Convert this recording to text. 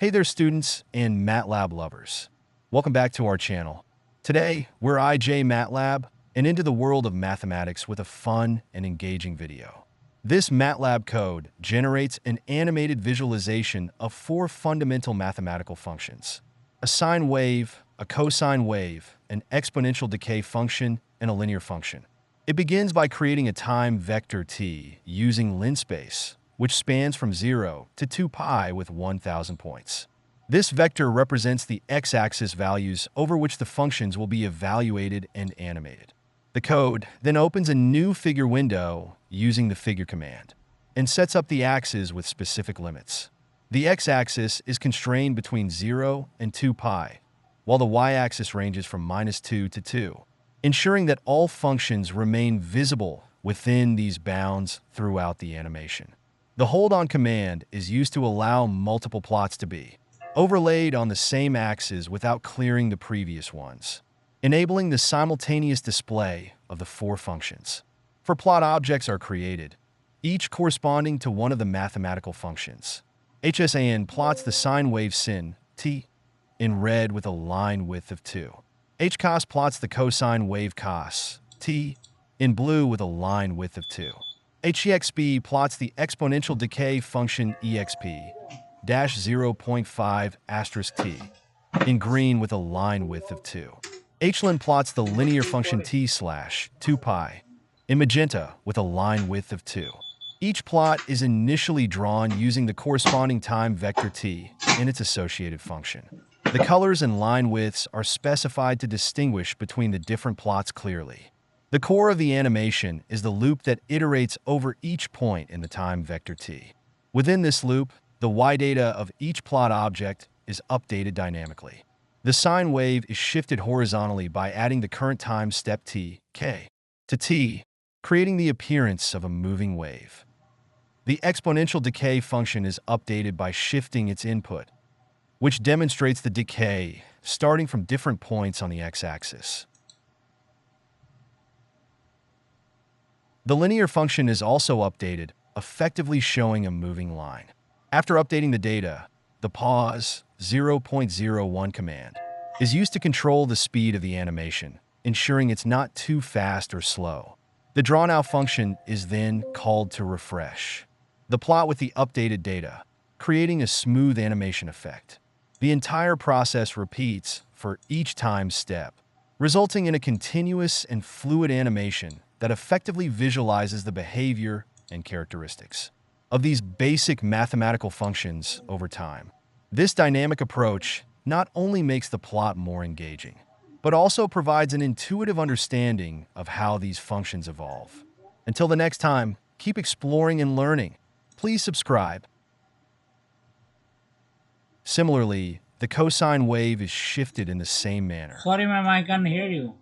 Hey there, students and MATLAB lovers. Welcome back to our channel. Today, we're MATLAB and into the world of mathematics with a fun and engaging video. This MATLAB code generates an animated visualization of four fundamental mathematical functions: a sine wave, a cosine wave, an exponential decay function, and a linear function. It begins by creating a time vector t using linspace, which spans from 0 to 2 pi with 1,000 points. This vector represents the x-axis values over which the functions will be evaluated and animated. The code then opens a new figure window using the figure command and sets up the axes with specific limits. The x-axis is constrained between 0 and 2 pi, while the y-axis ranges from -2 to 2, ensuring that all functions remain visible within these bounds throughout the animation. The hold-on command is used to allow multiple plots to be overlaid on the same axes without clearing the previous ones, enabling the simultaneous display of the four functions. Four plot objects are created, each corresponding to one of the mathematical functions. hSin plots the sine wave sin, t, in red with a line width of 2. hCos plots the cosine wave cos, t, in blue with a line width of 2. hExp plots the exponential decay function exp, -0.5 *t, in green with a line width of 2. hLin plots the linear function t/2 pi, in magenta with a line width of 2. Each plot is initially drawn using the corresponding time vector t and its associated function. The colors and line widths are specified to distinguish between the different plots clearly. The core of the animation is the loop that iterates over each point in the time vector t. Within this loop, the y data of each plot object is updated dynamically. The sine wave is shifted horizontally by adding the current time step t, k, to t, creating the appearance of a moving wave. The exponential decay function is updated by shifting its input, which demonstrates the decay starting from different points on the x-axis. The linear function is also updated, effectively showing a moving line. After updating the data, the pause 0.01 command is used to control the speed of the animation, ensuring it's not too fast or slow. The drawn-out function is then called to refresh the plot with the updated data, creating a smooth animation effect. The entire process repeats for each time step, resulting in a continuous and fluid animation that effectively visualizes the behavior and characteristics of these basic mathematical functions over time. This dynamic approach not only makes the plot more engaging, but also provides an intuitive understanding of how these functions evolve. Until the next time, keep exploring and learning. Please subscribe. Similarly, the cosine wave is shifted in the same manner. Sorry, ma'am, I can't hear you.